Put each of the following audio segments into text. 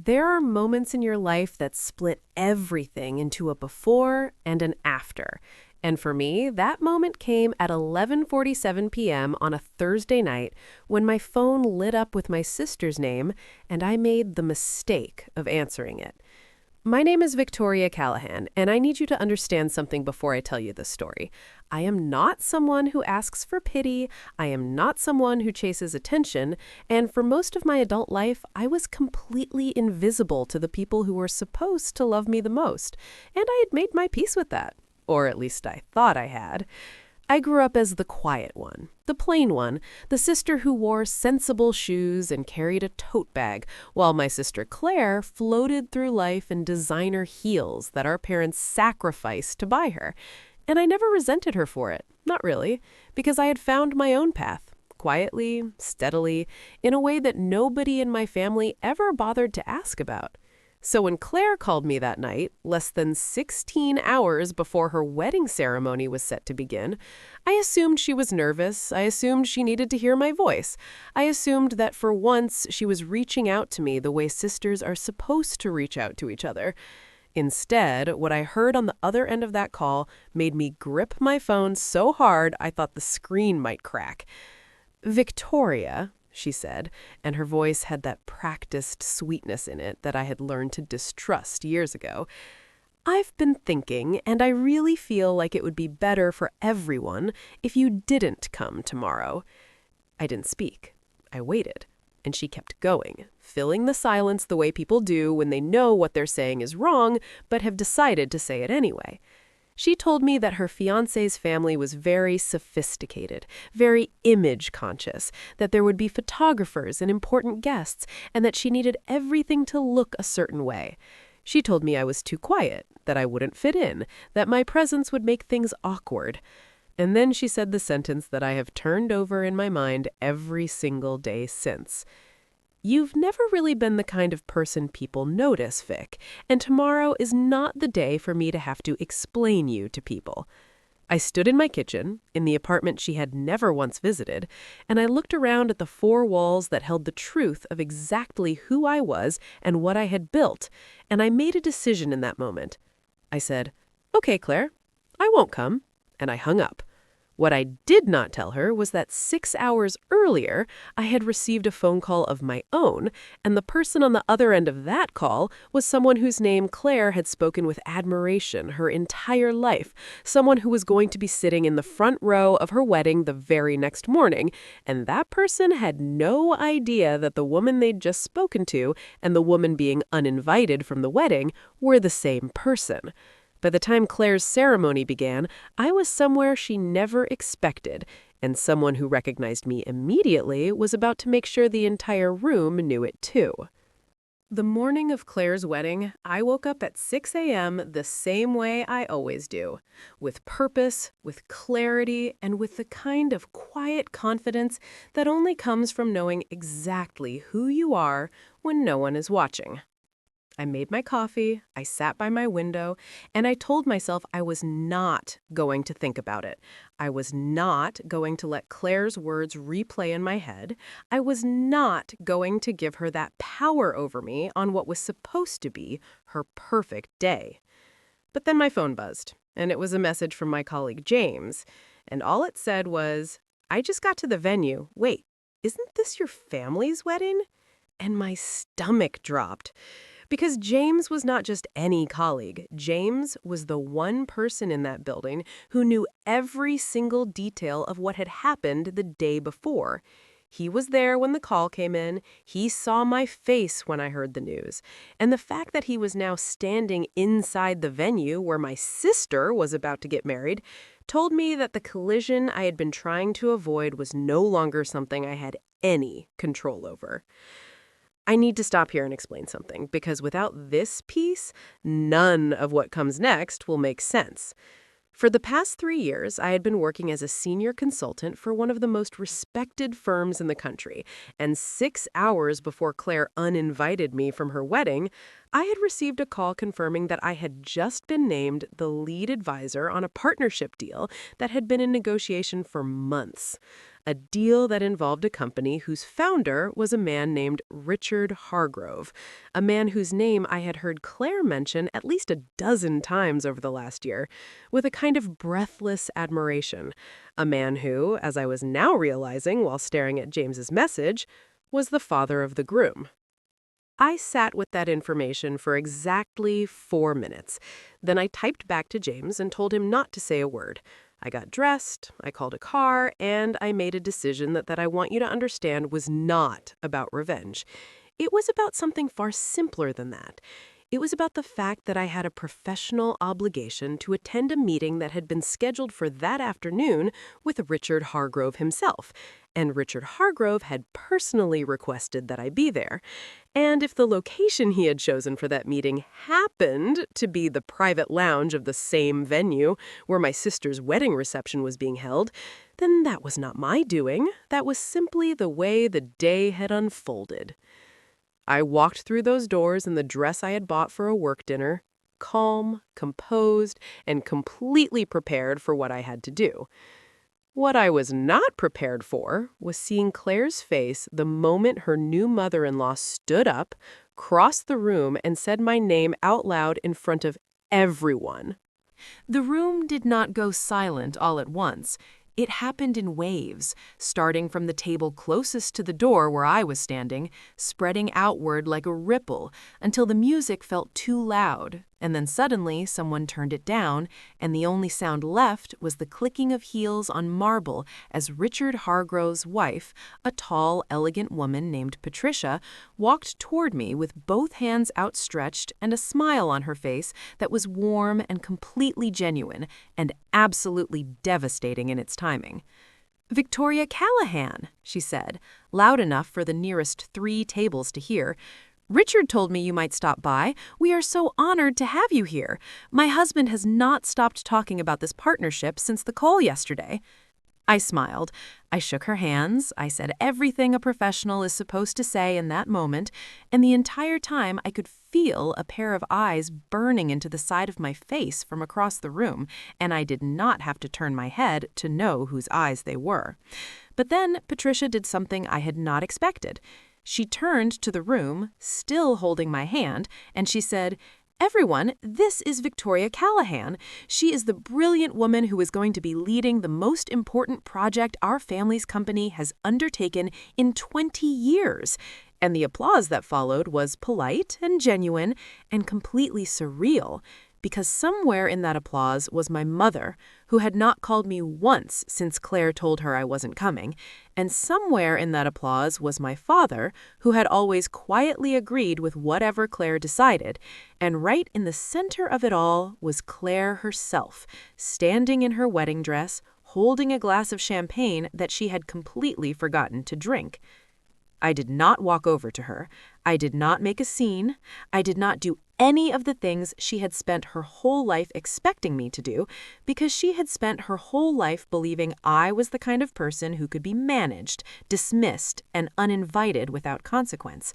There are moments in your life that split everything into a before and an after. And for me, that moment came at 11:47 p.m. on a Thursday night when my phone lit up with my sister's name and I made the mistake of answering it. My name is Victoria Callahan, and I need you to understand something before I tell you this story. I am not someone who asks for pity, I am not someone who chases attention, and for most of my adult life, I was completely invisible to the people who were supposed to love me the most, and I had made my peace with that. Or at least I thought I had. I grew up as the quiet one, the plain one, the sister who wore sensible shoes and carried a tote bag, while my sister Claire floated through life in designer heels that our parents sacrificed to buy her. And I never resented her for it, not really, because I had found my own path, quietly, steadily, in a way that nobody in my family ever bothered to ask about. So when Claire called me that night, less than 16 hours before her wedding ceremony was set to begin, I assumed she was nervous. I assumed she needed to hear my voice. I assumed that for once she was reaching out to me the way sisters are supposed to reach out to each other. Instead, what I heard on the other end of that call made me grip my phone so hard I thought the screen might crack. "Victoria," she said, and her voice had that practiced sweetness in it that I had learned to distrust years ago. "I've been thinking, and I really feel like it would be better for everyone if you didn't come tomorrow." I didn't speak. I waited, and she kept going, filling the silence the way people do when they know what they're saying is wrong, but have decided to say it anyway. She told me that her fiancé's family was very sophisticated, very image conscious, that there would be photographers and important guests, and that she needed everything to look a certain way. She told me I was too quiet, that I wouldn't fit in, that my presence would make things awkward. And then she said the sentence that I have turned over in my mind every single day since. "You've never really been the kind of person people notice, Vic, and tomorrow is not the day for me to have to explain you to people." I stood in my kitchen, in the apartment she had never once visited, and I looked around at the four walls that held the truth of exactly who I was and what I had built, and I made a decision in that moment. I said, "Okay, Claire, I won't come," and I hung up. What I did not tell her was that 6 hours earlier, I had received a phone call of my own, and the person on the other end of that call was someone whose name Claire had spoken with admiration her entire life, someone who was going to be sitting in the front row of her wedding the very next morning, and that person had no idea that the woman they'd just spoken to and the woman being uninvited from the wedding were the same person. By the time Claire's ceremony began, I was somewhere she never expected, and someone who recognized me immediately was about to make sure the entire room knew it too. The morning of Claire's wedding, I woke up at 6 a.m. the same way I always do, with purpose, with clarity, and with the kind of quiet confidence that only comes from knowing exactly who you are when no one is watching. I made my coffee, I sat by my window, and I told myself I was not going to think about it. I was not going to let Claire's words replay in my head. I was not going to give her that power over me on what was supposed to be her perfect day. But then my phone buzzed, and it was a message from my colleague James, and all it said was, "I just got to the venue. Wait, isn't this your family's wedding?" And my stomach dropped. Because James was not just any colleague. James was the one person in that building who knew every single detail of what had happened the day before. He was there when the call came in. He saw my face when I heard the news. And the fact that he was now standing inside the venue where my sister was about to get married told me that the collision I had been trying to avoid was no longer something I had any control over. I need to stop here and explain something, because without this piece, none of what comes next will make sense. For the past 3 years, I had been working as a senior consultant for one of the most respected firms in the country, and 6 hours before Claire uninvited me from her wedding, I had received a call confirming that I had just been named the lead advisor on a partnership deal that had been in negotiation for months. a deal that involved a company whose founder was a man named Richard Hargrove, a man whose name I had heard Claire mention at least a dozen times over the last year, with a kind of breathless admiration. A man who, as I was now realizing while staring at James's message, was the father of the groom. I sat with that information for exactly 4 minutes. Then I typed back to James and told him not to say a word. I got dressed, I called a car, and I made a decision that I want you to understand was not about revenge. It was about something far simpler than that. It was about the fact that I had a professional obligation to attend a meeting that had been scheduled for that afternoon with Richard Hargrove himself. And Richard Hargrove had personally requested that I be there. And if the location he had chosen for that meeting happened to be the private lounge of the same venue where my sister's wedding reception was being held, then that was not my doing. That was simply the way the day had unfolded. I walked through those doors in the dress I had bought for a work dinner, calm, composed, and completely prepared for what I had to do. What I was not prepared for was seeing Claire's face the moment her new mother-in-law stood up, crossed the room, and said my name out loud in front of everyone. The room did not go silent all at once. It happened in waves, starting from the table closest to the door where I was standing, spreading outward like a ripple until the music felt too loud, and then suddenly someone turned it down, and the only sound left was the clicking of heels on marble as Richard Hargrove's wife, a tall, elegant woman named Patricia, walked toward me with both hands outstretched and a smile on her face that was warm and completely genuine and absolutely devastating in its timing. "Victoria Callahan," she said, loud enough for the nearest 3 tables to hear. "Richard told me you might stop by. We are so honored to have you here. My husband has not stopped talking about this partnership since the call yesterday." I smiled. I shook her hands. I said everything a professional is supposed to say in that moment, and the entire time I could feel a pair of eyes burning into the side of my face from across the room, and I did not have to turn my head to know whose eyes they were. But then Patricia did something I had not expected. She turned to the room, still holding my hand, and she said, "Everyone, this is Victoria Callahan. She is the brilliant woman who is going to be leading the most important project our family's company has undertaken in 20 years. And the applause that followed was polite and genuine and completely surreal, because somewhere in that applause was my mother, who had not called me once since Claire told her I wasn't coming, and somewhere in that applause was my father, who had always quietly agreed with whatever Claire decided, and right in the center of it all was Claire herself, standing in her wedding dress, holding a glass of champagne that she had completely forgotten to drink. I did not walk over to her. I did not make a scene. I did not do any of the things she had spent her whole life expecting me to do, because she had spent her whole life believing I was the kind of person who could be managed, dismissed, and uninvited without consequence.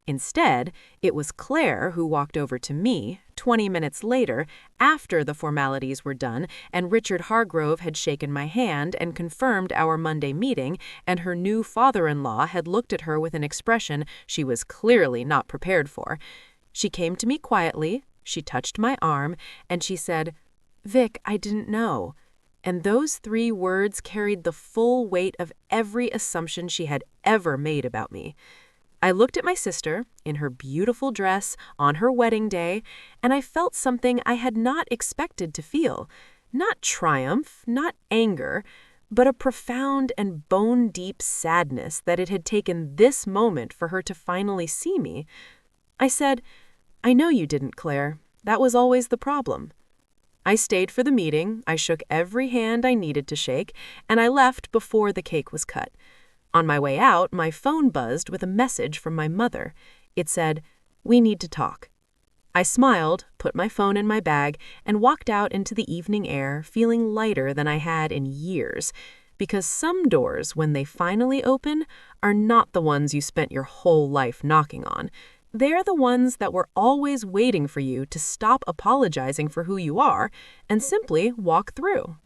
Instead, it was Claire who walked over to me 20 minutes later, after the formalities were done and Richard Hargrove had shaken my hand and confirmed our Monday meeting, and her new father-in-law had looked at her with an expression she was clearly not prepared for. She came to me quietly, she touched my arm, and she said, "Vic, I didn't know." And those 3 words carried the full weight of every assumption she had ever made about me. I looked at my sister, in her beautiful dress, on her wedding day, and I felt something I had not expected to feel. Not triumph, not anger, but a profound and bone-deep sadness that it had taken this moment for her to finally see me. I said, "I know you didn't, Claire. That was always the problem." I stayed for the meeting, I shook every hand I needed to shake, and I left before the cake was cut. On my way out, my phone buzzed with a message from my mother. It said, "We need to talk." I smiled, put my phone in my bag, and walked out into the evening air, feeling lighter than I had in years. Because some doors, when they finally open, are not the ones you spent your whole life knocking on. They're the ones that were always waiting for you to stop apologizing for who you are and simply walk through.